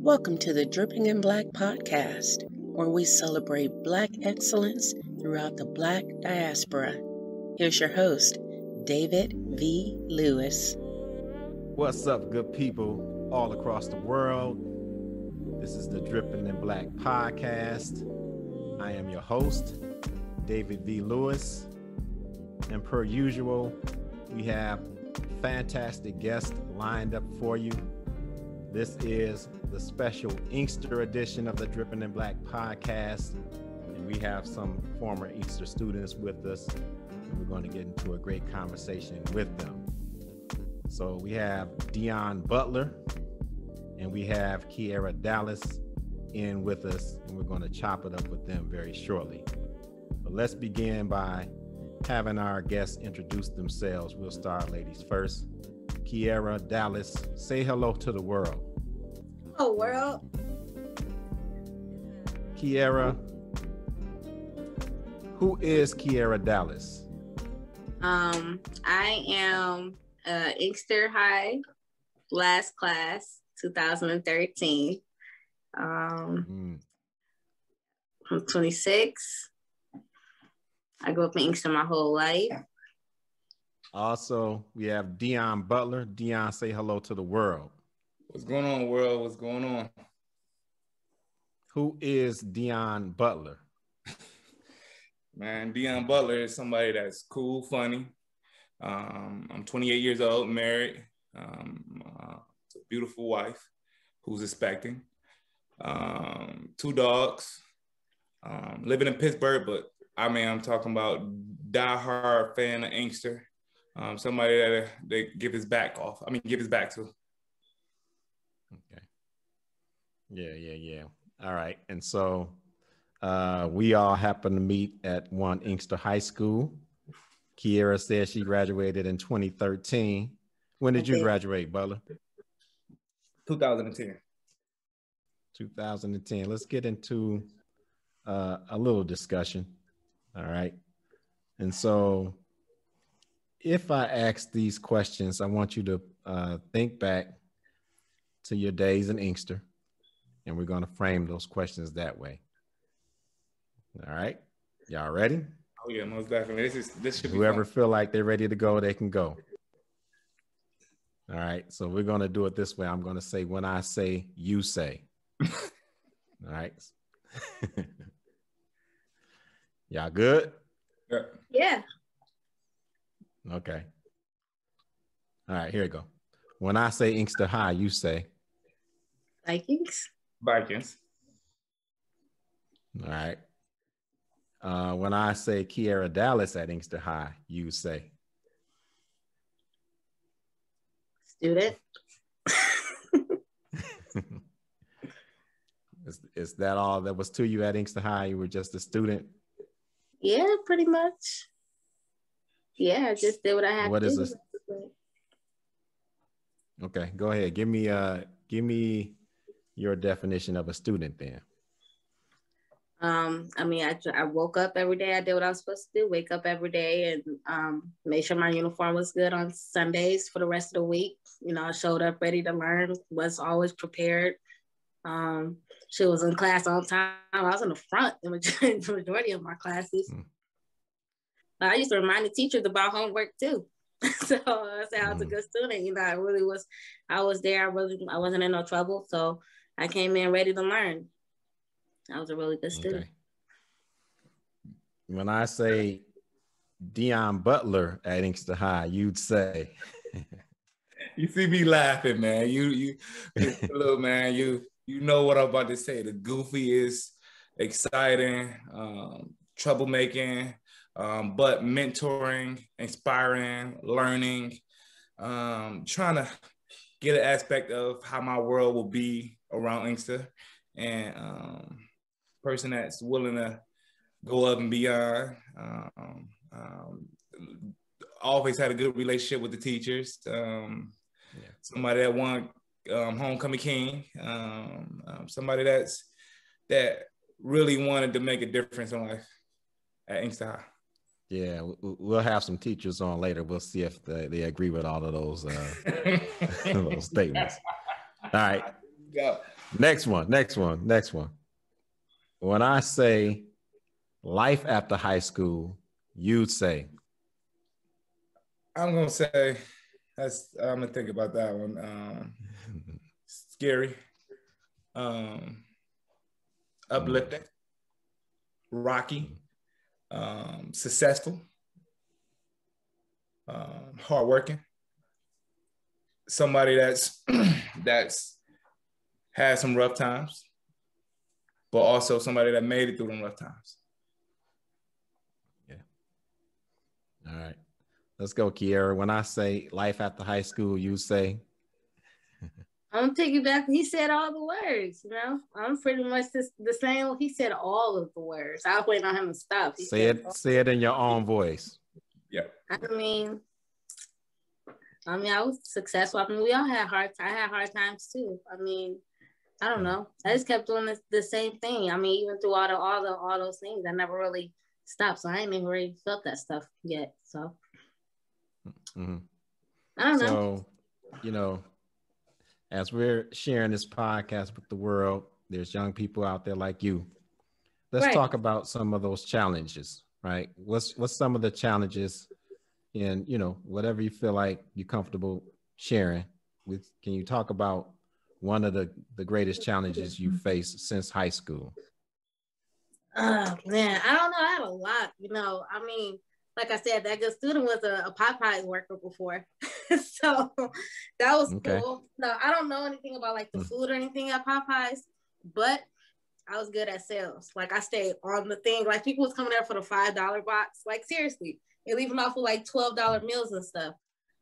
Welcome to the Dripping in Black podcast, where we celebrate Black excellence throughout the Black diaspora. Here's your host, David V. Lewis. What's up, good people all across the world? This is the Dripping in Black podcast. I am your host, David V. Lewis. And per usual, we have fantastic guests lined up for you. This is the special Inkster edition of the Dripping in Black podcast. And we have some former Inkster students with us. And we're going to get into a great conversation with them. So we have Deon Butler and we have Kierra Dallas in with us, and we're going to chop it up with them very shortly. But let's begin by having our guests introduce themselves. We'll start ladies first. Kierra Dallas, say hello to the world. Hello, world. Kierra, who is Kierra Dallas? I am Inkster High, last class, 2013. I'm 26. I grew up in Inkster my whole life. Also, we have Deon Butler. Deon, say hello to the world. What's going on, world? What's going on? Who is Deon Butler? Man, Deon Butler is somebody that's cool, funny. I'm 28 years old, married. A beautiful wife who's expecting. 2 dogs. Living in Pittsburgh, but I'm talking about diehard fan of Inkster. Somebody that they give his back to. Okay. Yeah. All right. And so we all happen to meet at one Inkster High School. Kierra said she graduated in 2013. When did you graduate, Butler? 2010. 2010. Let's get into a little discussion. All right. And so if I ask these questions, I want you to think back to your days in Inkster, and we're going to frame those questions that way. All right. Y'all ready? Oh yeah, most definitely. This should be Whoever fun. feel like they're ready to go, they can go. All right. So we're going to do it this way. I'm going to say, when I say, you say. All right. Y'all good? Yeah. Okay. All right, here we go. When I say Inkster High, you say Vikings. All right. When I say Kierra Dallas at Inkster High, you say Student. Is that all that was to you at Inkster High? You were just a student? Yeah, pretty much. Yeah, I just did what I had What to is do. this? Okay, go ahead. Give me your definition of a student then. I woke up every day. I did what I was supposed to do. Wake up every day and made sure my uniform was good on Sundays for the rest of the week. You know, I showed up ready to learn. Was always prepared. She was in class on time. I was in the front the majority of my classes. But I used to remind the teachers about homework too. So I said I was a good student. You know, I really was. I was there. I wasn't in no trouble. So I came in ready to learn. I was a really good student. Okay. When I say Deon Butler at Inkster High, you'd say. You see me laughing, man. You little man. You know what I'm about to say. The goofiest, exciting, troublemaking, but mentoring, inspiring, learning, trying to get an aspect of how my world will be around Inkster, and person that's willing to go up and beyond. Always had a good relationship with the teachers. Somebody that won homecoming king. Somebody that really wanted to make a difference in life at Inkster High. Yeah, we'll have some teachers on later. We'll see if they agree with all of those those statements. All right. Go. Next one. When I say life after high school, you'd say. I'm gonna say I'm gonna think about that one. Scary, uplifting, rocky, successful, hardworking. Somebody that's had some rough times, but also somebody that made it through them rough times. Yeah. All right. Let's go, Kierra. When I say life after high school, you say. I'm taking back. He said all the words. I'm pretty much the same. He said all of the words. I was waiting on him to stop. Say it in your own voice. Yeah. I mean, I was successful. I mean, we all had I had hard times too. I mean, I don't know. I just kept doing the same thing. I mean, even through all those things, I never really stopped. So I ain't even really felt that stuff yet. So mm-hmm. I don't know. So, as we're sharing this podcast with the world, there's young people out there like you. Let's talk about some of those challenges, right? What's some of the challenges in, whatever you feel like you're comfortable sharing with? Can you talk about one of the greatest challenges you faced since high school? Oh man, I don't know. I had a lot, I mean, like I said, that good student was a Popeyes worker before. So that was cool. No, I don't know anything about like the food or anything at Popeyes, but I was good at sales. Like I stayed on the thing. Like people was coming there for the $5 box. Like seriously, they're leaving off with like $12 meals and stuff.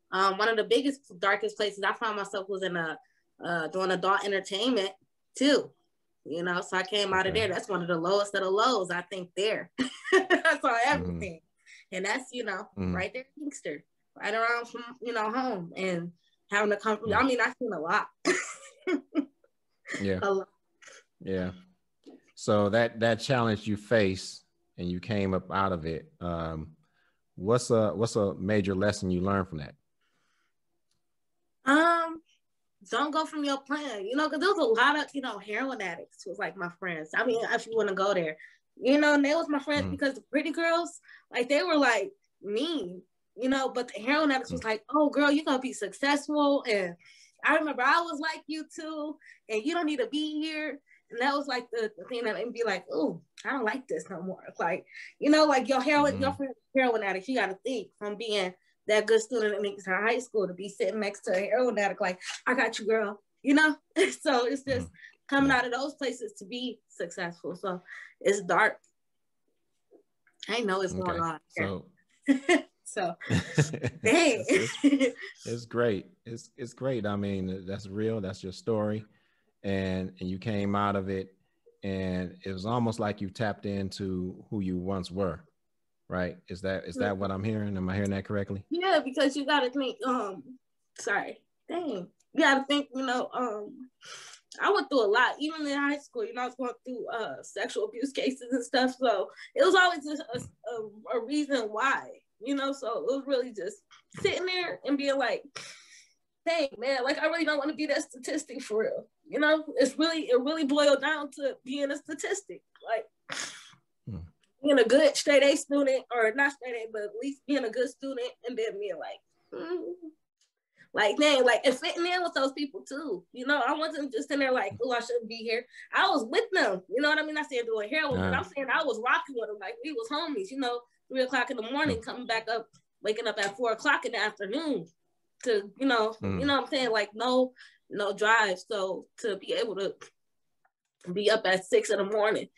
One of the biggest, darkest places I found myself was in doing adult entertainment too. So I came out of there. That's one of the lowest of the lows, I think, there. I saw everything. And that's, right there in Inkster, right around from, home, and having to come. I mean, I've seen a lot. Yeah. A lot. Yeah. So that challenge you faced and you came up out of it. What's a major lesson you learned from that? Don't go from your plan, because there was a lot of, heroin addicts who was like my friends. I mean, if you want to go there, and they was my friends because the pretty girls, like they were like mean, but the heroin addicts was like, oh girl, you're going to be successful. And I remember I was like you too, and you don't need to be here. And that was like the thing that made me be like, oh, I don't like this no more. Like, like your heroin addict, you got to think from being that good student in Inkster High School to be sitting next to a heroin addict, like, I got you, girl, So it's just coming out of those places to be successful. So it's dark. I know it's going on. So dang. It's great. It's great. I mean, that's real. That's your story. And you came out of it, and it was almost like you tapped into who you once were. Right? Is that what I'm hearing? Am I hearing that correctly? Yeah, because you gotta think, sorry. Dang. You gotta think, I went through a lot, even in high school, I was going through sexual abuse cases and stuff. So it was always just a reason why, so it was really just sitting there and being like, dang, man, like I really don't want to be that statistic for real. It really boiled down to being a statistic. Like being a good straight A student, or not straight A, but at least being a good student, and then being like, dang, like, and fitting in with those people too. I wasn't just in there like, oh, I shouldn't be here. I was with them. You know what I mean? I said doing heroin, but I'm saying I was rocking with them. Like we was homies, 3:00 in the morning, coming back up, waking up at 4:00 in the afternoon to, you know what I'm saying? Like no drive. So to be able to be up at 6 in the morning,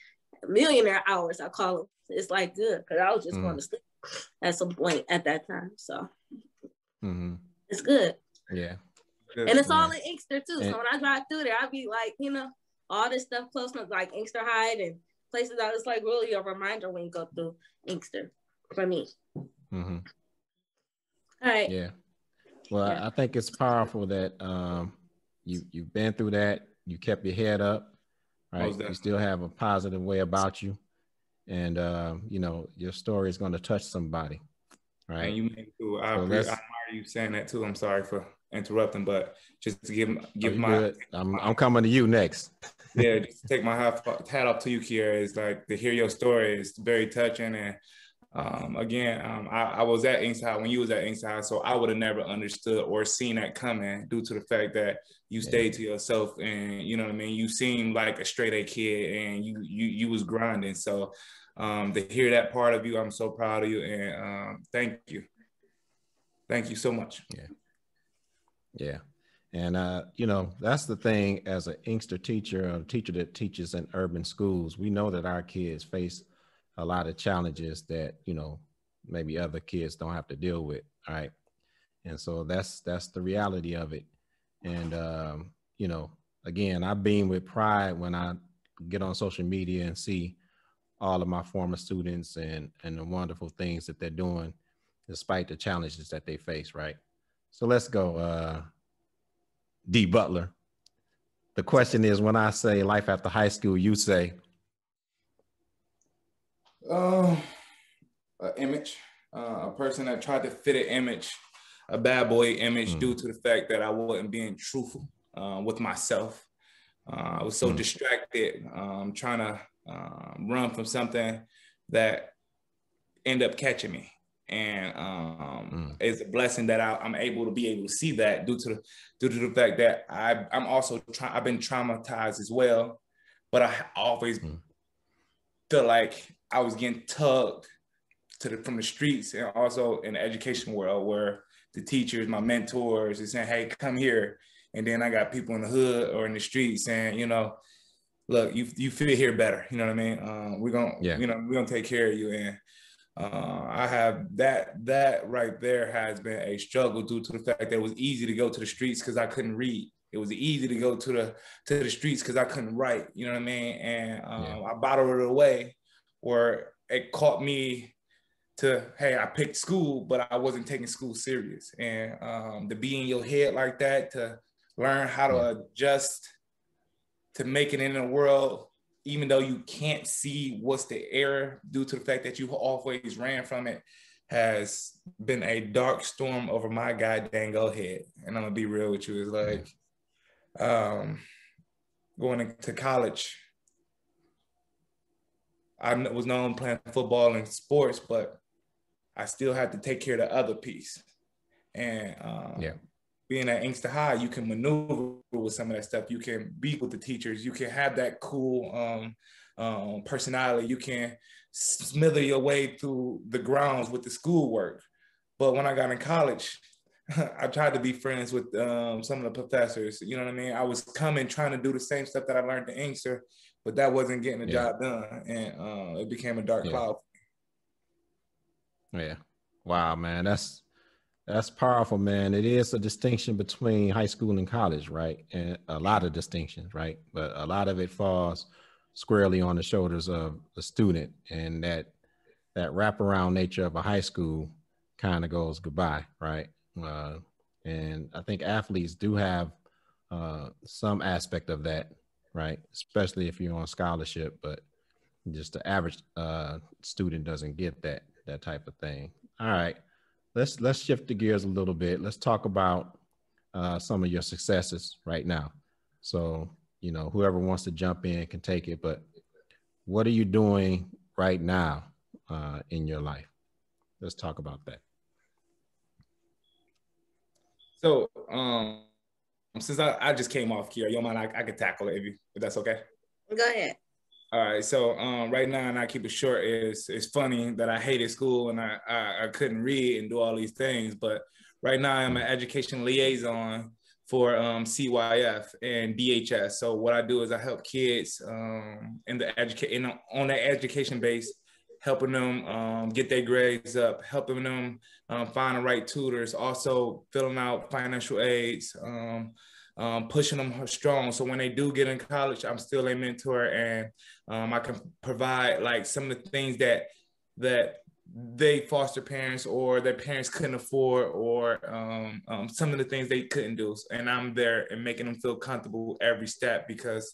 millionaire hours, I call them. It's like good, because I was just going to sleep at some point at that time. So it's good. Yeah. And it's all in Inkster too. So when I drive through there, I be like, all this stuff close to like Inkster High and places that it's like really a reminder when you go through Inkster for me. All right. Yeah. Well, I think it's powerful that you've been through that. You kept your head up, right? You still have a positive way about you. And, your story is going to touch somebody, right? And you made it too. I admire you saying that too. I'm sorry for interrupting, but just to give my good. I'm coming to you next. Yeah, just to take my hat off to you, Kierra. Is like to hear your story is very touching. And again, I was at Inkster High when you was at Inkster High, so I would have never understood or seen that coming due to the fact that you stayed to yourself, and you know what I mean. You seemed like a straight A kid, and you was grinding. So to hear that part of you, I'm so proud of you, and thank you so much. Yeah. And, you know, that's the thing as an Inkster teacher, a teacher that teaches in urban schools, we know that our kids face a lot of challenges that, you know, maybe other kids don't have to deal with. All right. And so that's the reality of it. And, you know, again, I beam with pride when I get on social media and see all of my former students and the wonderful things that they're doing, despite the challenges that they face. Right. So let's go. D. Butler. The question is, when I say life after high school, you say? Image. A person that tried to fit an image, a bad boy image, due to the fact that I wasn't being truthful with myself. I was so distracted, trying to run from something that ended up catching me. And it's a blessing that I'm able to see that due to the fact that I've been traumatized as well, but I always felt like I was getting tugged from the streets, and also in the education world where the teachers, my mentors, is saying, "Hey, come here," and then I got people in the hood or in the street saying, you know, "Look, you fit here better." You know what I mean? We're gonna take care of you. And I have that right there has been a struggle due to the fact that it was easy to go to the streets because I couldn't read. It was easy to go to the streets because I couldn't write. You know what I mean? And I bottled it away, or it caught me to, hey, I picked school, but I wasn't taking school serious. And to be in your head like that, to learn how to adjust to make it in the world, even though you can't see what's the error due to the fact that you always ran from it, has been a dark storm over my goddamn head. And I'm gonna be real with you. It's like going into college, I was known playing football and sports, but I still had to take care of the other piece. And being at Inkster High, you can maneuver with some of that stuff. You can be with the teachers. You can have that cool personality. You can smither your way through the grounds with the schoolwork. But when I got in college, I tried to be friends with some of the professors. You know what I mean? I was trying to do the same stuff that I learned at Inkster, but that wasn't getting the job done. And it became a dark cloud. Yeah. Wow, man. That's powerful, man. It is a distinction between high school and college, right? And a lot of distinctions, right? But a lot of it falls squarely on the shoulders of the student, and that wraparound nature of a high school kind of goes goodbye, right? And I think athletes do have some aspect of that, right? Especially if you're on scholarship, but just the average student doesn't get that type of thing. All right. Let's shift the gears a little bit. Let's talk about some of your successes right now. So, you know, whoever wants to jump in can take it, but what are you doing right now in your life? Let's talk about that. So, since I just came off, Kierra, you don't mind, I could tackle it if that's okay? Go ahead. All right, so right now, and I keep it short, it's funny that I hated school and I couldn't read and do all these things, but right now I'm an education liaison for CYF and DHS. So what I do is I help kids on the education base, helping them get their grades up, helping them find the right tutors, also filling out financial aids, pushing them strong. So when they do get in college, I'm still a mentor, and I can provide like some of the things that they foster parents or their parents couldn't afford, or some of the things they couldn't do. And I'm there and making them feel comfortable every step, because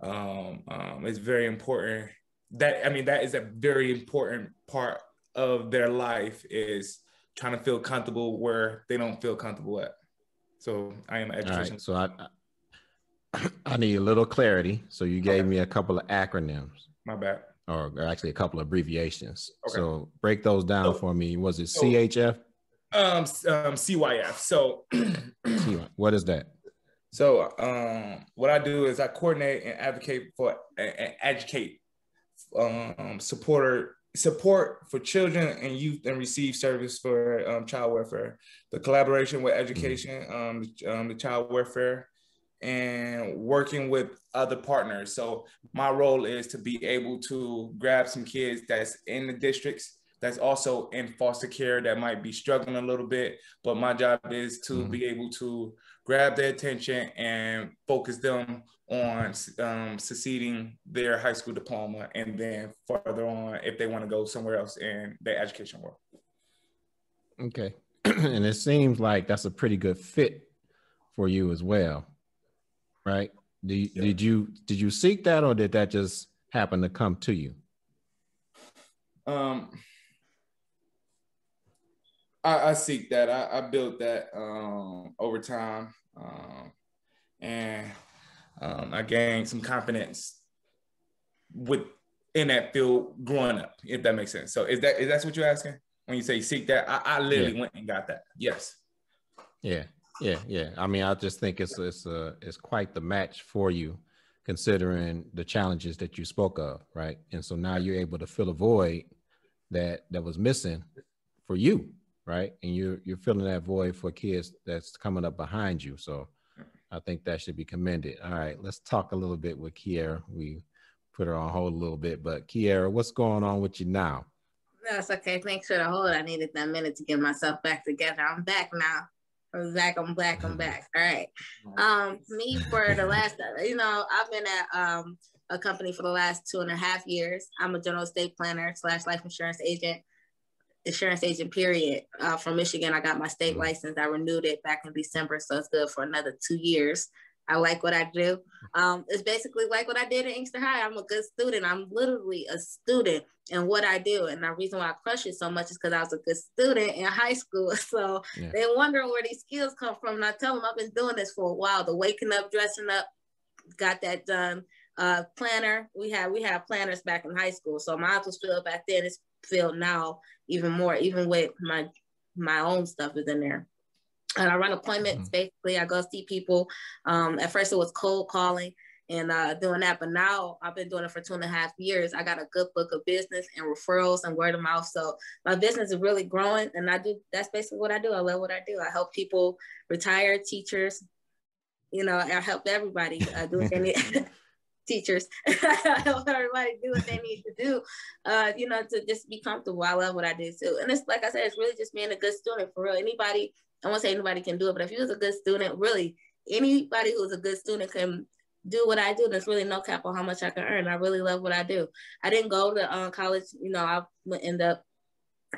it's very important. That is a very important part of their life, is trying to feel comfortable where they don't feel comfortable at. So I am an All education. right. So I need a little clarity. So you gave me a couple of acronyms. My bad. Or actually a couple of abbreviations. Okay. So break those down for me. Was it CHF? CYF. So what is that? So what I do is I coordinate and advocate for and educate support for children and youth and receive service for child welfare. The collaboration with education, the child welfare, and working with other partners. So my role is to be able to grab some kids that's in the districts that's also in foster care that might be struggling a little bit, but my job is to be able to grab their attention and focus them on succeeding their high school diploma and then further on if they want to go somewhere else in their education world. Okay. And it seems like that's a pretty good fit for you as well, right? Did you seek that, or did that just happen to come to you? I seek that. I built that over time, and I gained some confidence in that field growing up, if that makes sense. So is that what you're asking when you say seek that? I literally went and got that. Yes. Yeah. I mean, I just think it's quite the match for you, considering the challenges that you spoke of, right? And so now you're able to fill a void that was missing for you, right? And you're filling that void for kids that's coming up behind you. So I think that should be commended. All right, let's talk a little bit with Kierra. We put her on hold a little bit, but Kierra, what's going on with you now? That's okay. Thanks for the hold. I needed that minute to get myself back together. I'm back now. I'm back. All right. Me for the last, I've been at a company for the last 2.5 years. I'm a general estate planner / life insurance agent, period. From Michigan, I got my state license. I renewed it back in December, so it's good for another 2 years. I like what I do. It's basically like what I did at Inkster High. I'm a good student. I'm literally a student in what I do. And the reason why I crush it so much is because I was a good student in high school. So they're wondering where these skills come from. And I tell them I've been doing this for a while. The waking up, dressing up, got that done. Planner, we have planners back in high school. So my office field back then is filled now even more, even with my own stuff is in there. And I run appointments. Basically, I go see people. At first, it was cold calling and doing that, but now I've been doing it for 2.5 years. I got a good book of business and referrals and word of mouth. So my business is really growing, and that's basically what I do. I love what I do. I help people retire, teachers. I help everybody do what they need. Teachers, I help everybody do what they need to do, to just be comfortable. I love what I do too. And it's like I said, it's really just being a good student for real. Anybody, I won't say anybody can do it, but if you was a good student, really anybody who's a good student can do what I do. There's really no cap on how much I can earn. I really love what I do. I didn't go to college, I end up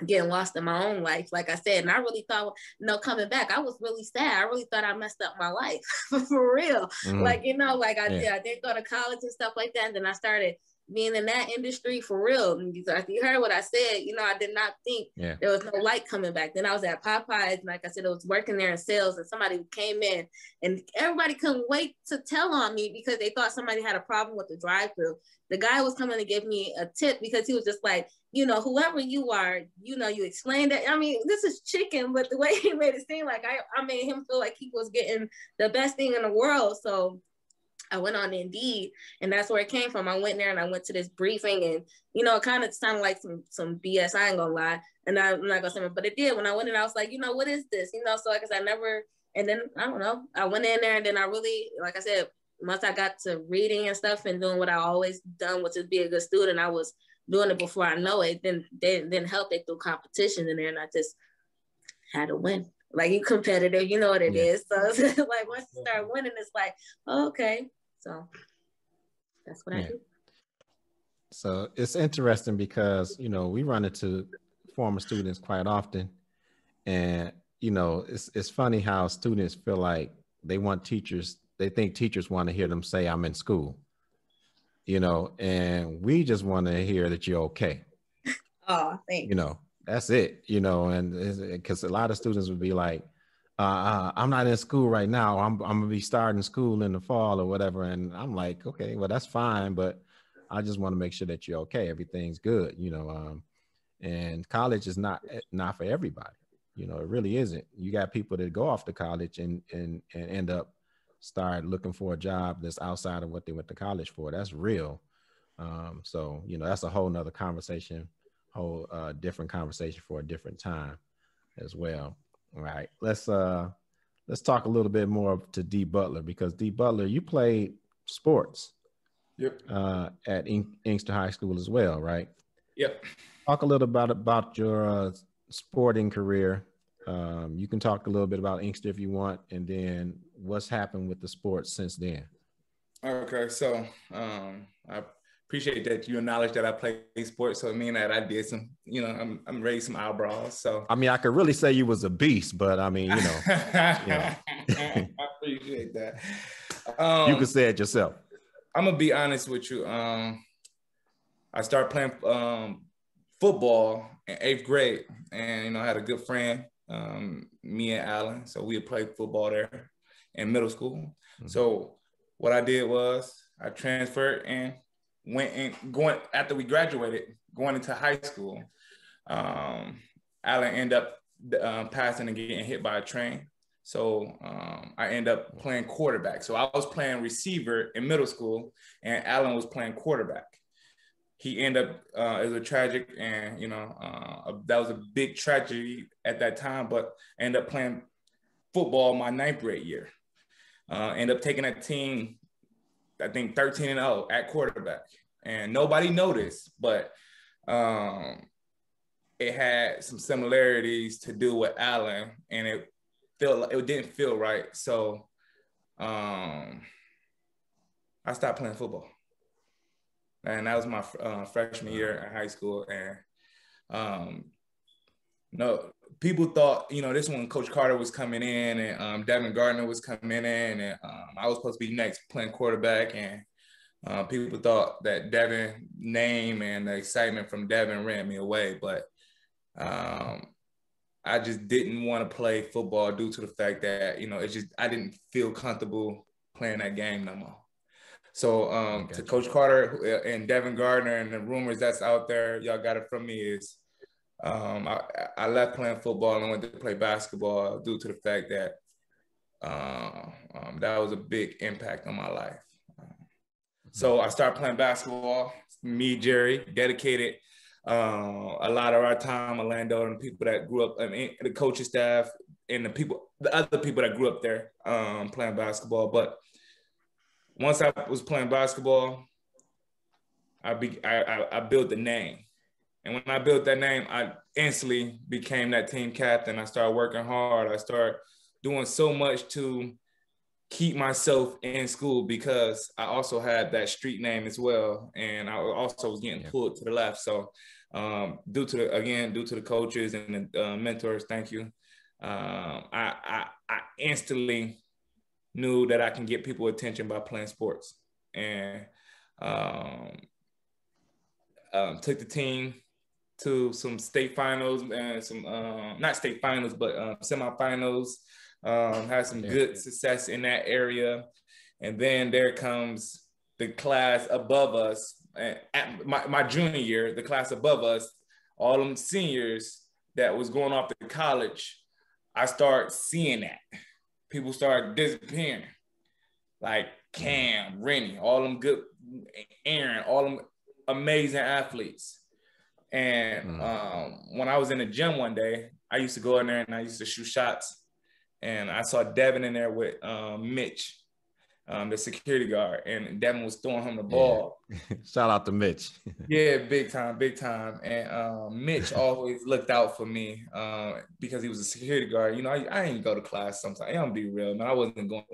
getting lost in my own life, like I said. And I really thought, coming back, I was really sad. I really thought I messed up my life for real. I didn't go to college and stuff like that. And then I started being in that industry for real. And you heard what I said, I did not think there was no light coming back. Then I was at Popeyes, and like I said, I was working there in sales, and somebody came in and everybody couldn't wait to tell on me because they thought somebody had a problem with the drive-thru. The guy was coming to give me a tip because he was just like, whoever you are, you explained that. I mean, this is chicken, but the way he made it seem like I made him feel like he was getting the best thing in the world. So I went on Indeed, and that's where it came from. I went there and I went to this briefing, and it kind of sounded like some BS. I ain't gonna lie, and I'm not gonna say it, but it did. When I went in, I was like, what is this? So like I said, I never. And then I don't know. I went in there, and then I really, like I said, once I got to reading and stuff and doing what I always done, which is be a good student, I was doing it before I know it. Then they didn't help. They threw competition in there, and I just had to win. Like, you competitive, you know what it is. So it's like once you start winning, it's like, oh, okay. So that's what I do. So it's interesting because, we run into former students quite often. And, it's funny how students feel like they think teachers want to hear them say, I'm in school, and we just want to hear that you're okay. Oh, thanks. That's it, and because a lot of students would be like, I'm not in school right now. I'm gonna be starting school in the fall or whatever. And I'm like, okay, well, that's fine, but I just want to make sure that you're okay. Everything's good, you know. And college is not for everybody. You know, it really isn't. You got people that go off to college and end up start looking for a job that's outside of what they went to college for. That's real. So, you know, that's a whole nother conversation, whole different conversation for a different time as well. All right. Let's talk a little bit more to D Butler, because D Butler, you played sports. Yep. At Inkster High School as well, right? Yep. Talk a little about your sporting career. You can talk a little bit about Inkster if you want, and then what's happened with the sports since then. Okay, so I appreciate that you acknowledge that I play sports. So it means that I did some, you know, I'm raised some eyebrows. So I mean, I could really say you was a beast, but I mean, you know, I appreciate that. You can say it yourself. I'm gonna be honest with you. I started playing football in 8th grade, and you know, I had a good friend, me and Alan. So we had played football there in middle school. Mm-hmm. So what I did was I transferred and going after we graduated, going into high school. Alan ended up passing and getting hit by a train. So I ended up playing quarterback. So I was playing receiver in middle school, and Alan was playing quarterback. He ended up, it was a tragic, and, you know, that was a big tragedy at that time, but I ended up playing football my 9th grade year. Ended up taking that team, I think 13-0 at quarterback. And nobody noticed, but it had some similarities to do with Alan, and it didn't feel right. So I stopped playing football. And that was my freshman year in high school. And no, people thought, you know, this when Coach Carter was coming in, and Devin Gardner was coming in, and I was supposed to be next playing quarterback. And people thought that Devin name and the excitement from Devin ran me away. But I just didn't want to play football due to the fact that, you know, it's just, I didn't feel comfortable playing that game no more. So to Coach Carter and Devin Gardner and the rumors that's out there, y'all got it from me, is I left playing football and went to play basketball due to the fact that that was a big impact on my life. So I started playing basketball. Me, Jerry, dedicated a lot of our time, Orlando, and people that grew up, I mean, the coaching staff and the other people that grew up there playing basketball. But once I was playing basketball, I built the name. And when I built that name, I instantly became that team captain. I started working hard. I started doing so much to keep myself in school, because I also had that street name as well. And I also was getting pulled to the left. So due to the coaches and the mentors, thank you. I instantly knew that I can get people attention by playing sports, and took the team to some state finals and some not state finals, but semifinals. Had some good success in that area, and then there comes the class above us. At my junior year, the class above us, all them seniors that was going off to college, I start seeing that. People started disappearing, like Cam, Rennie, all them good, Aaron, all them amazing athletes. And when I was in the gym one day, I used to go in there and I used to shoot shots. And I saw Devin in there with Mitch, the security guard, and Devin was throwing him the ball. Shout out to Mitch. Yeah, big time. And Mitch always looked out for me because he was a security guard. You know, I didn't go to class sometimes. I don't be real, man. I wasn't going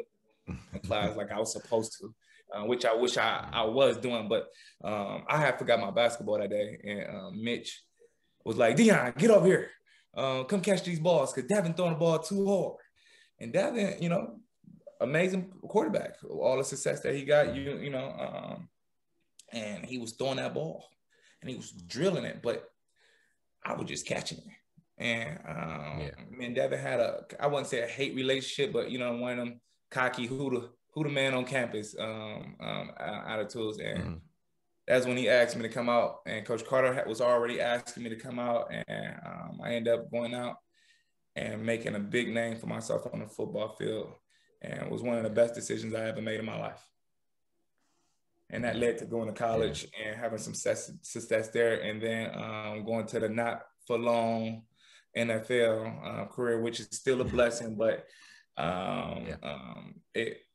to class like I was supposed to, which I wish I was doing. But I had forgot my basketball that day, and Mitch was like, Deon, get over here. Come catch these balls, because Devin throwing the ball too hard. And Devin, you know, amazing quarterback. All the success that he got, you know, and he was throwing that ball and he was drilling it, but I was just catching it. And me and Devin had I wouldn't say a hate relationship, but one of them cocky who the man on campus attitudes. And that's when he asked me to come out, and Coach Carter was already asking me to come out, and I ended up going out and making a big name for myself on the football field, and it was one of the best decisions I ever made in my life. And that led to going to college and having some success there, and then going to the not for long NFL career, which is still a blessing, but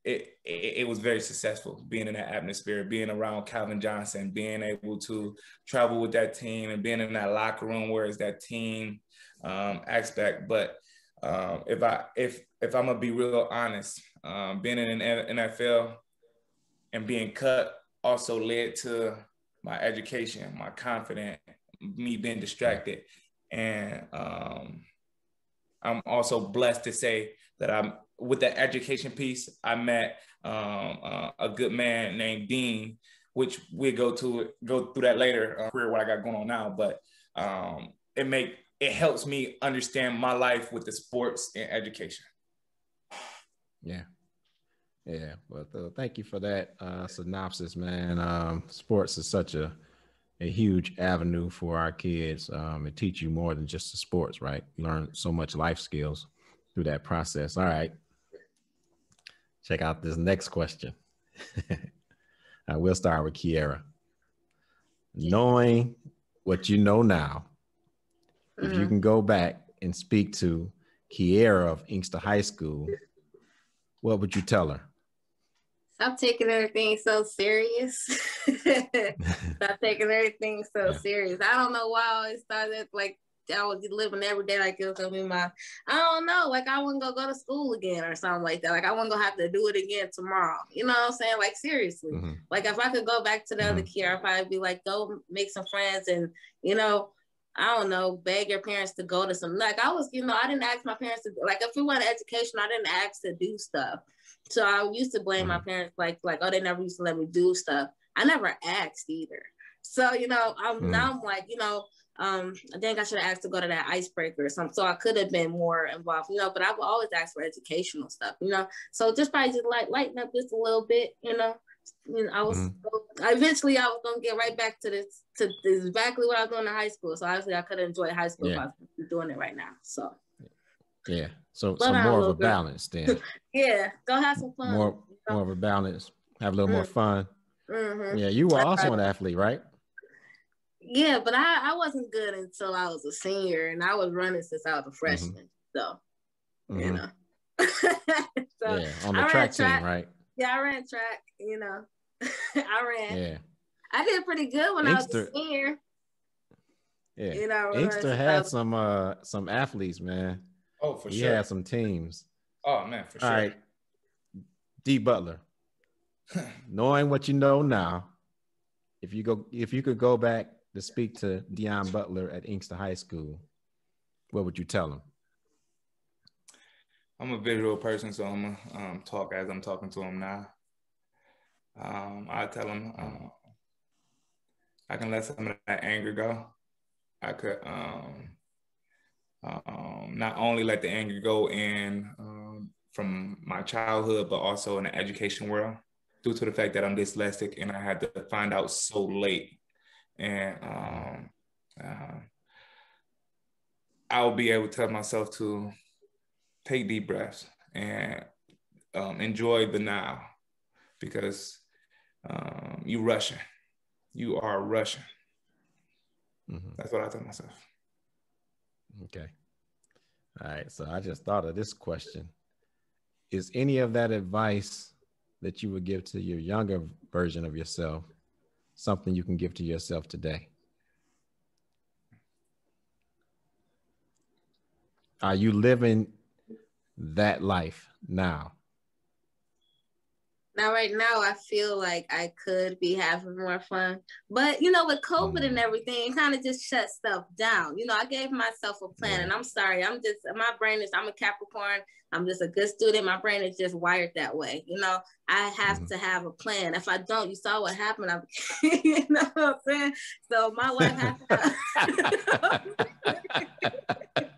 it was very successful being in that atmosphere, being around Calvin Johnson, being able to travel with that team and being in that locker room where it's that team aspect. But if I'm gonna be real honest, being in an NFL and being cut also led to my education, my confidence, me being distracted. And I'm also blessed to say that with the education piece, I met a good man named Deon, which we'll go through that later, career what I got going on now. But it helps me understand my life with the sports and education. Yeah, but thank you for that synopsis, man. Sports is such a huge avenue for our kids. It teaches you more than just the sports, right? You learn so much life skills through that process. All right. Check out this next question. We'll start with Kierra. Knowing what you know now, if you can go back and speak to Kierra of Inkster High School, what would you tell her? Stop taking everything so serious. Stop taking everything so serious. I don't know why I always thought that like I was living every day like it was gonna be I don't know, like I wouldn't go to school again or something like that. Like I wasn't gonna have to do it again tomorrow. You know what I'm saying? Like seriously. Like if I could go back to the other Kierra, I'd probably be like, go make some friends and I don't know, beg your parents to go to some, like I was, I didn't ask my parents to, like if we went to education, I didn't ask to do stuff. So I used to blame my parents like, oh, they never used to let me do stuff. I never asked either. So, now I'm like, I think I should have asked to go to that icebreaker or something. So I could have been more involved, but I would always ask for educational stuff, So just probably just like lighten up just a little bit, I was eventually I was gonna get right back to this exactly what I was doing in high school. So obviously I could enjoy high school if I was doing it right now. So so more of a balance then. Go have some fun. More of a balance. Have a little more fun. Yeah, you were also an athlete, right? Yeah, but I wasn't good until I was a senior, and I was running since I was a freshman. So so on the track team, right? Yeah, I ran track, I ran. Yeah. I did pretty good when I was a senior. Yeah. Inkster had some athletes, man. Oh, for sure. He had some teams. Oh, man, for sure. All right. D. Butler. Knowing what you know now, if you could go back to speak to Deon Butler at Inkster High School, what would you tell him? I'm a visual person, so I'm gonna talk as I'm talking to him now. I tell him I can let some of that anger go. I could not only let the anger go in from my childhood, but also in the education world, due to the fact that I'm dyslexic and I had to find out so late. And I'll be able to tell myself to take deep breaths and enjoy the now, because you are rushing. That's what I tell myself. Okay. All right. So I just thought of this question. Is any of that advice that you would give to your younger version of yourself something you can give to yourself today? Are you living that life now? Now, right now, I feel like I could be having more fun. But, with COVID and everything, it kind of just shut stuff down. I gave myself a plan, and I'm sorry. I'm a Capricorn. I'm just a good student. My brain is just wired that way. I have to have a plan. If I don't, you saw what happened. You know what I'm saying? So my wife has to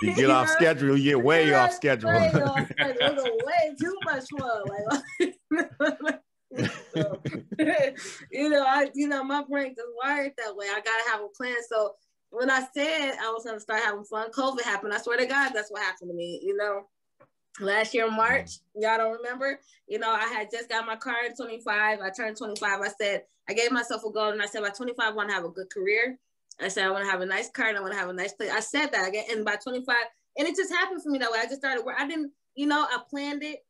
You get off schedule, you get way off schedule. Way off schedule. It was way too much fun. My brain is wired that way. I gotta have a plan. So when I said I was gonna start having fun, COVID happened. I swear to God, that's what happened to me. Last year, March, y'all don't remember? I had just got my car at 25. I turned 25. I gave myself a goal, and I said by 25, I want to have a good career. I said I want to have a nice car, and I want to have a nice place. I said that again, and by 25, and it just happened for me that way. I just started work. I didn't, I planned it.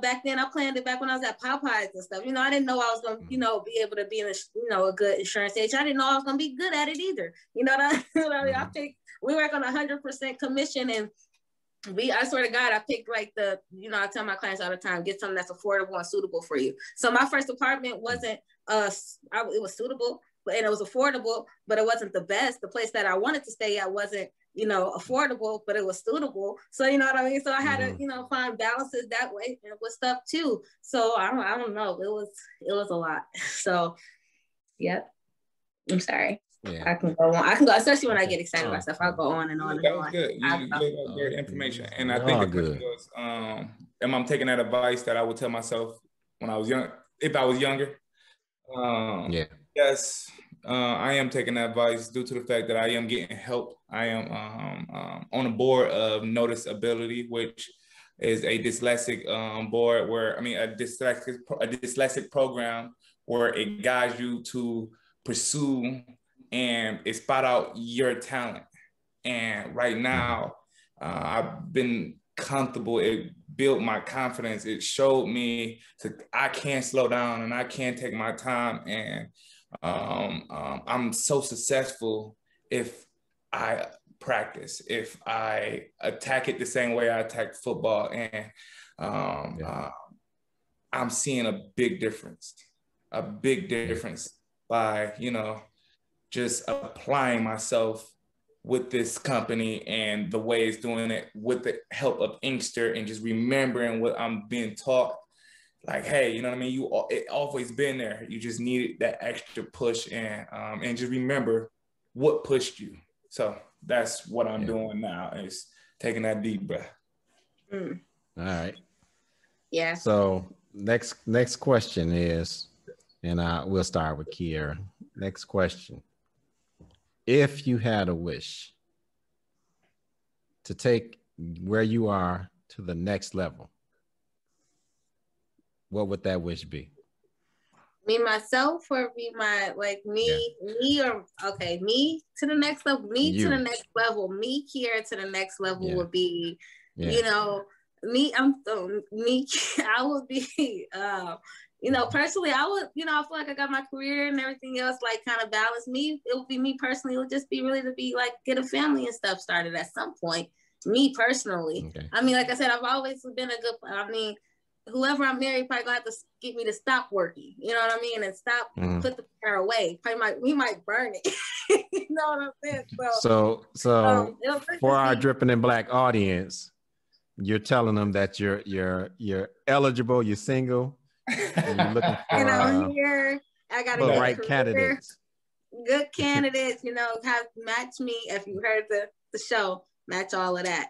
Back then I planned it back when I was at Popeyes and stuff. I didn't know I was going to, be able to be in a good insurance agent. I didn't know I was going to be good at it either. We work on 100% commission, and I swear to God, I picked like I tell my clients all the time, get something that's affordable and suitable for you. So my first apartment wasn't, it was suitable, and it was affordable, but it wasn't the best. The place that I wanted to stay at wasn't, affordable, but it was suitable. So, you know what I mean? So I had to, find balances that way with stuff too. So I don't know. It was a lot. So, yeah, I'm sorry. Yeah. I can go on. Especially when I get excited about stuff. I'll go on and on and on. That was good. You great information. And I think the question was, am I taking that advice that I would tell myself when I was young, if I was younger? Yes, I am taking that advice due to the fact that I am getting help. I am on a board of Noticeability, which is a dyslexic board a dyslexic program where it guides you to pursue and it spot out your talent. And right now, I've been comfortable. It built my confidence. It showed me I can slow down and I can take my time. And I'm so successful if I practice, if I attack it the same way I attack football. And I'm seeing a big difference by, just applying myself with this company and the way it's doing it with the help of Inkster, and just remembering what I'm being taught. Like, hey, you know what I mean? It always been there. You just needed that extra push, and just remember what pushed you. So that's what I'm doing now, is taking that deep breath. All right. Yeah. So next question is, and we'll start with Kierra. Next question. If you had a wish to take where you are to the next level, what would that wish be? Me, myself, or be me to the next level, to the next level, me here to the next level would be, me, I would be, personally, I would, I feel like I got my career and everything else, kind of balanced. Me, it would be me personally. It would just be really to be get a family and stuff started at some point. Me personally. Okay. Like I said, I've always been whoever I'm married probably gonna have to get me to stop working. You know what I mean? And stop, put the fire away. We might burn it. You know what I'm saying? So for our Dripping in Black audience, you're telling them that you're eligible, you're single. You're looking for here I gotta the right candidates. Good candidates, have match me. If you heard the show, match all of that.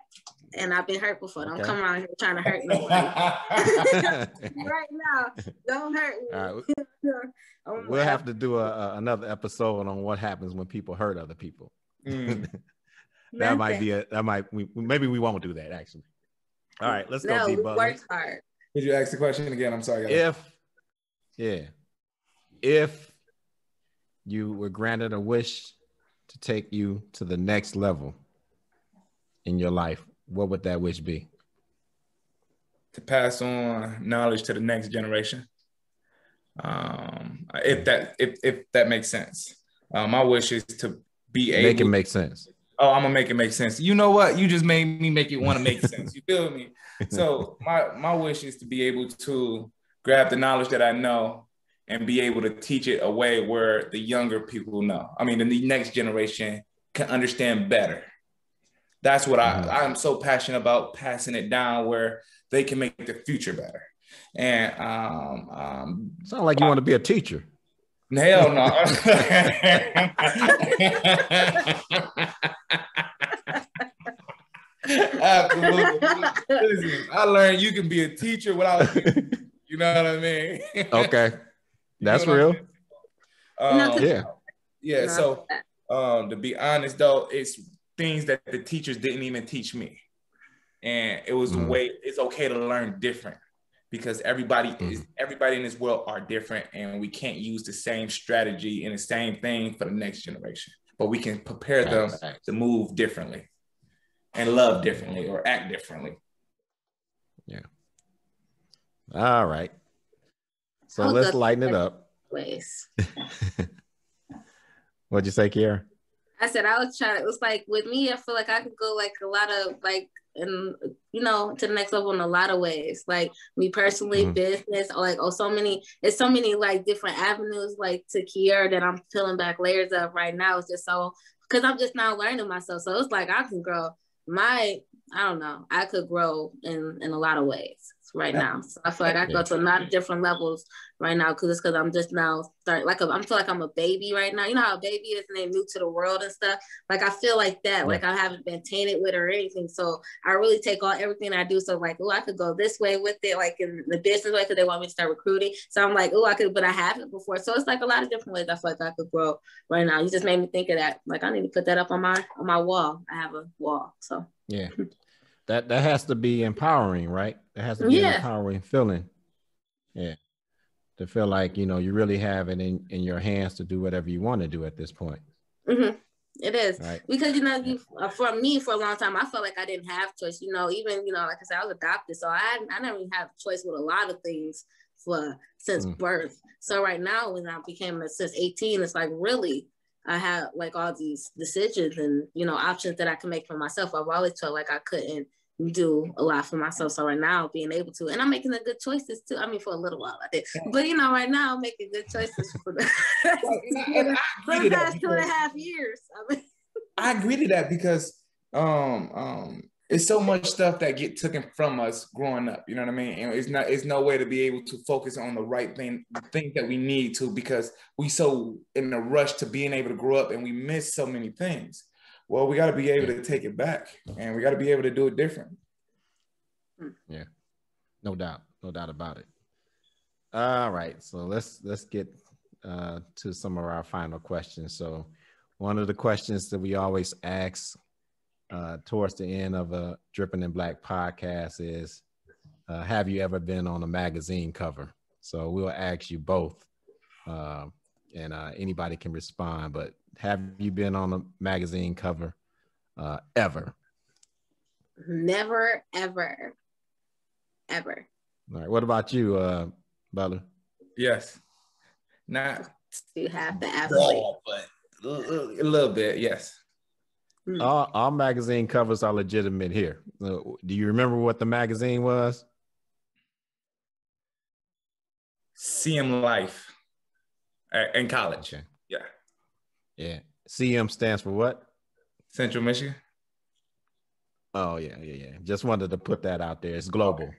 And I've been hurt before. Don't come around here trying to hurt nobody. Right now, don't hurt me. All right. We'll have to do another episode on what happens when people hurt other people. Maybe we won't do that actually. All right, let's go. We worked hard. Could you ask the question again? I'm sorry. If you were granted a wish to take you to the next level in your life, what would that wish be? To pass on knowledge to the next generation. If that makes sense. My wish is to be able to make sense. Oh, I'm gonna make it make sense. You know what? You just made me make it want to make sense. You feel me? So my wish is to be able to grab the knowledge that I know and be able to teach it a way where the younger people know. The next generation can understand better. That's what I'm so passionate about, passing it down where they can make the future better. And sound like you want to be a teacher. Hell no. Absolutely. Listen, I learned you can be a teacher without being, you know what I mean? Okay. That's real. Yeah. Yeah. No, So to be honest though, it's things that the teachers didn't even teach me. And it was the way it's okay to learn different because everybody in this world are different and we can't use the same strategy and the same thing for the next generation, but we can prepare them to move differently and love differently or act differently. Yeah. All right. So let's lighten it up. Ways. What'd you say, Kierra? I said I was trying. It was like with me, I feel like I could go like a lot of like, and you know, to the next level in a lot of ways. Like me personally, business, or like it's so many like different avenues like to Kierra that I'm peeling back layers of right now. It's just so because I'm just now learning myself. So it's like I can grow I don't know, I could grow in a lot of ways right now. So I feel like I go to a lot of different levels right now because I'm just now starting I feel like I'm a baby right now. You know how a baby is and they're new to the world and stuff. Like I feel like that. Like I haven't been tainted with or anything. So I really take on everything I do. So like, oh, I could go this way with it, like in the business way because they want me to start recruiting. So I'm like, oh, I could, but I haven't before. So it's like a lot of different ways I feel like I could grow right now. You just made me think of that. Like I need to put that up on my wall. I have a wall. So yeah. That has to be empowering, right? That has to be an empowering feeling. Yeah. To feel like, you know, you really have it in your hands to do whatever you want to do at this point. It is. Right. Because, you know, for me, for a long time, I felt like I didn't have choice, you know, even, you know, like I said, I was adopted. So I never even had choice with a lot of things since birth. So right now, when I became since 18, it's like really, I have like all these decisions and, you know, options that I can make for myself. I've always felt like I couldn't do a lot for myself. So right now being able to, and I'm making the good choices too. I mean, for a little while I did, but you know, right now I'm making good choices for the past 2.5 years. I mean, I agree to that because it's so much stuff that get taken from us growing up. You know what I mean? And it's no way to be able to focus on the right thing, the things that we need to, because we so in a rush to being able to grow up and we miss so many things. Well, we got to be able to take it back and we got to be able to do it different. Yeah, no doubt about it. All right, so let's get to some of our final questions. So one of the questions that we always ask towards the end of a Dripping in Black podcast is, have you ever been on a magazine cover? So we'll ask you both, and anybody can respond, but have you been on a magazine cover ever? Never, ever. All right, what about you, Butler? Yes. Not you have the athlete, but a little bit, yes. All magazine covers are legitimate here. Do you remember what the magazine was? CM Life in college. Okay. Yeah. CM stands for what? Central Michigan. Oh, yeah. Just wanted to put that out there. It's global.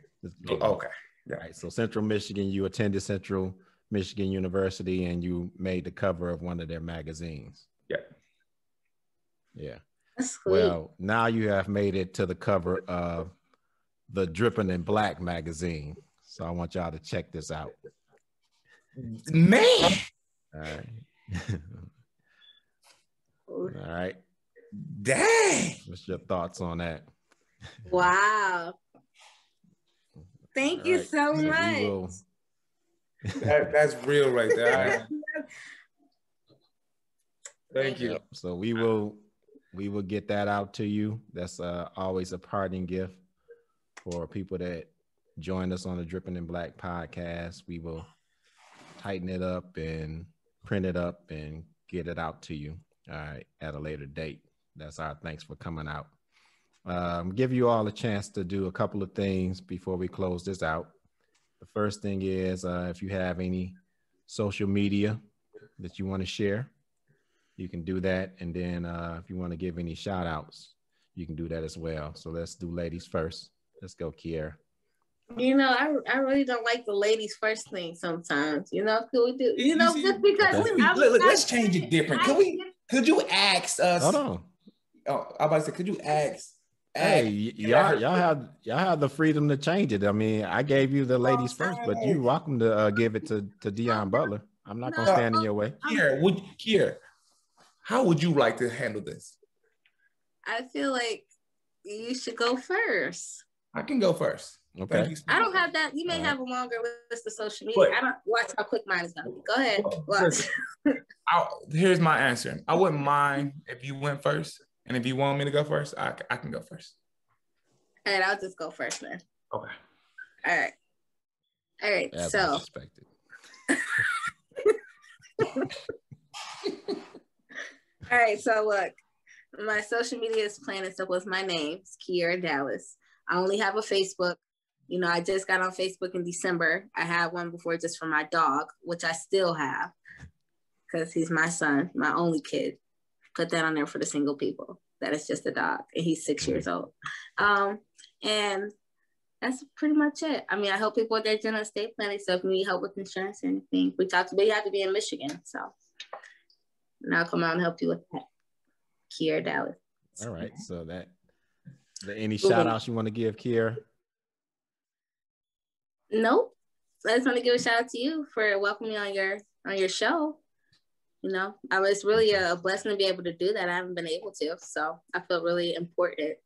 Okay. Yeah. Right. So Central Michigan, you attended Central Michigan University and you made the cover of one of their magazines. Yeah. Well, now you have made it to the cover of the Dripping in Black magazine. So I want y'all to check this out. Man. All right. All right. Dang. What's your thoughts on that? Wow. Thank you so much. That's real right there. Thank you. So we will get that out to you. That's always a parting gift for people that join us on the Dripping in Black podcast. We will tighten it up and print it up and get it out to you at a later date. That's our thanks for coming out. Give you all a chance to do a couple of things before we close this out. The first thing is if you have any social media that you want to share, you can do that. And then if you want to give any shout outs, you can do that as well. So let's do ladies first. Let's go, Kierra. I really don't like the ladies first thing sometimes. Could we do? Just because look, let's change it different. Could you ask us? Hold on. Oh, I about to say, could you ask? Hey, y'all have the freedom to change it. I mean, I gave you the ladies first, but you welcome to give it to Deon Butler. I'm not gonna stand in your way. Kierra, how would you like to handle this? I feel like you should go first. I can go first. Okay. I don't have that. You may have a longer list of social media. I don't watch how quick mine is gonna be. Go ahead. Here's my answer. I wouldn't mind if you went first, and if you want me to go first, I can go first. All right, I'll just go first then. Okay. All right. As so. expected. All right. So look, my social media is plain and simple. It's my name. It's Kierra Dallas. I only have a Facebook. I just got on Facebook in December. I had one before just for my dog, which I still have because he's my son, my only kid. Put that on there for the single people. That is just a dog, and he's 6 years old. And that's pretty much it. I mean, I help people with their general estate planning. So if you need help with insurance or anything, reach out to me. You have to be in Michigan. So and I'll come out and help you with that. Kierra Dallas. All right. So any shout outs you want to give, Kierra? Nope. I just want to give a shout out to you for welcoming me on your show. It's really a blessing to be able to do that. I haven't been able to. So I feel really important.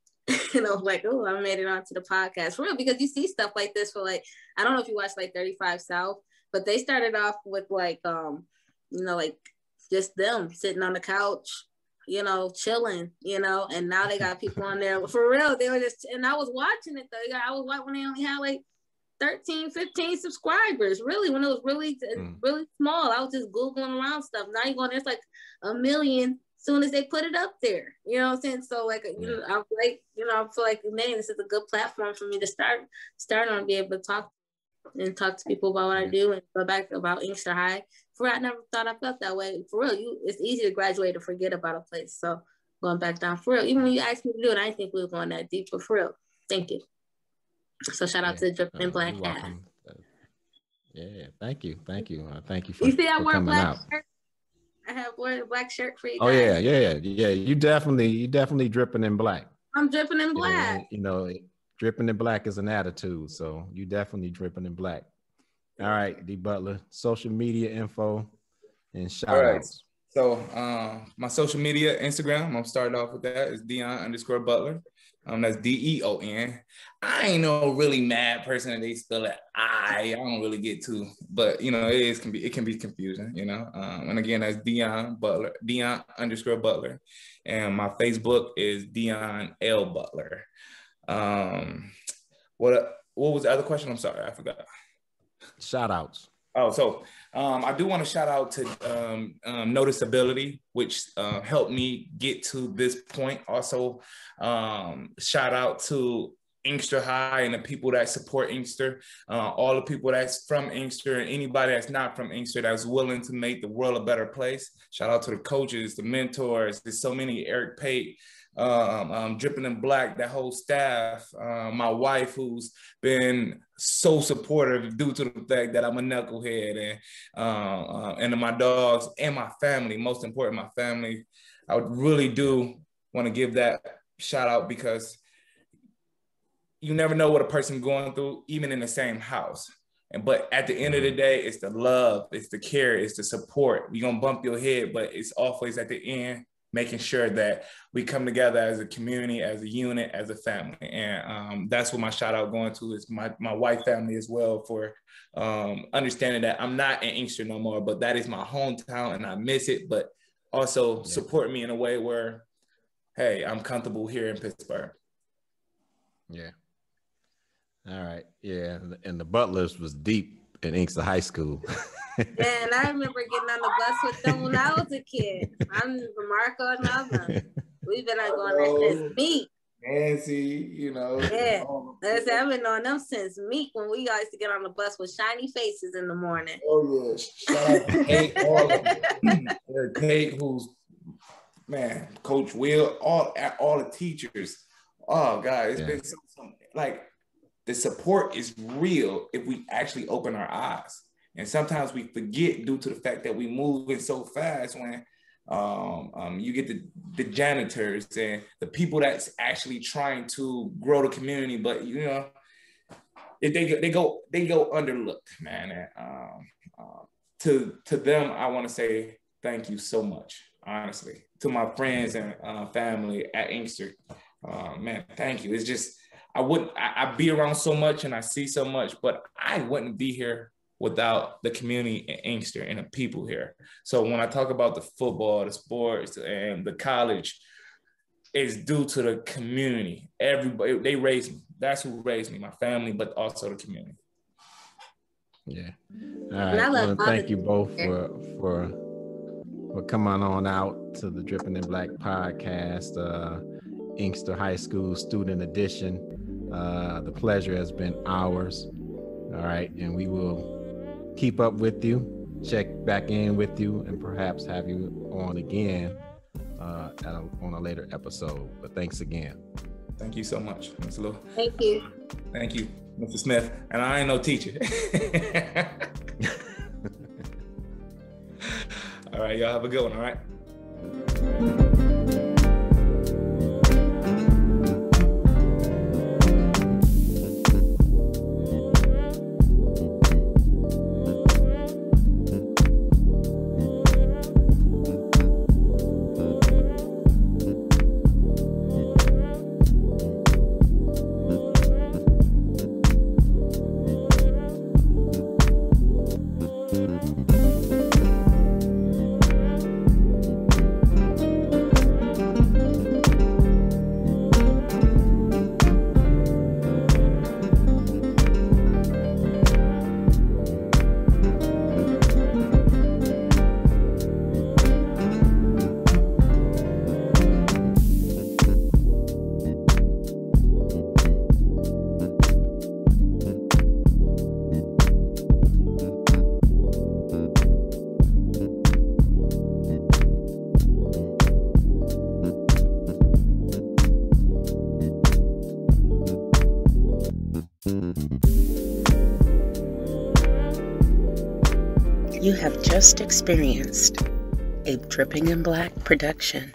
Like, oh, I made it onto the podcast. For real, because you see stuff like this for I don't know if you watch 35 South, but they started off with just them sitting on the couch, chilling, and now they got people on there. For real, they were just, and I was watching it though. I was watching when they only had 13, 15 subscribers, really, when it was really, really small. I was just Googling around stuff. Now you're going, there's 1 million as soon as they put it up there. You know what I'm saying? So I feel like, man, this is a good platform for me to start on, be able to talk to people about what I do and go back about Inkster High. I never thought I felt that way. For real, it's easy to graduate and forget about a place. So going back down, for real, even when you asked me to do it, I didn't think we were going that deep, but for real, thank you. So shout out to the Dripping in Black hat. Yeah, thank you. Thank you for, you see I wear a black shirt? I have worn a black shirt for you guys. Oh yeah. You definitely dripping in black. I'm dripping in black. Dripping in black is an attitude, so you definitely dripping in black. All right, D Butler, social media info and shout outs. So my social media, Instagram, I'm gonna start off with that. It's Deon_Butler. That's Deon. I ain't no really mad person that they spell it I don't really get to, but it can be confusing, and again, that's Deon Butler, Deon_Butler. And my Facebook is Deon L. Butler. What was the other question? I'm sorry, I forgot. Shout outs. Oh, so I do want to shout out to Noticeability, which helped me get to this point. Also, shout out to Inkster High and the people that support Inkster, all the people that's from Inkster and anybody that's not from Inkster that's willing to make the world a better place. Shout out to the coaches, the mentors. There's so many, Eric Pate, Dripping in Black, that whole staff, my wife who's been so supportive due to the fact that I'm a knucklehead, and my dogs and my family, most important, my family. I really do want to give that shout out because you never know what a person's going through, even in the same house. But at the end of the day, it's the love, it's the care, it's the support. You're going to bump your head, but it's always at the end, making sure that we come together as a community, as a unit, as a family. And that's what my shout out going to is my white family as well, for understanding that I'm not in Inkster no more, but that is my hometown and I miss it, but also support me in a way where, hey, I'm comfortable here in Pittsburgh. Yeah. All right. Yeah. And the Butlers was deep in Inkster High School. Yeah, and I remember getting on the bus with them when I was a kid. I'm Marco and Alva. We've been going there since Meek. Nancy, Yeah. I've been knowing them since Meek, when we used to get on the bus with shiny faces in the morning. Oh, yeah. Shout out to Kate, all of them. Kate, who's, man, Coach Will, all the teachers. Oh, God, it's been so the support is real if we actually open our eyes. And sometimes we forget due to the fact that we moving so fast when you get the janitors and the people that's actually trying to grow the community, but you know, they go underlooked, man. And to them, I want to say thank you so much, honestly. To my friends and family at Inkster, man, thank you. It's just I be around so much and I see so much, but I wouldn't be here without the community in Inkster and the people here. So when I talk about the football, the sports, and the college, it's due to the community. Everybody, they raised me. That's who raised me, my family, but also the community. Yeah. All right. Well, thank you both for coming on out to the Dripping in Black podcast, Inkster High School Student Edition. The pleasure has been ours. All right. And we will keep up with you, check back in with you, and perhaps have you on again on a later episode. But thanks again. Thank you so much, Mr. Lou. Thank you. Thank you, Mr. Smith. And I ain't no teacher. All right, y'all have a good one, all right? You have just experienced a Dripping in Black production.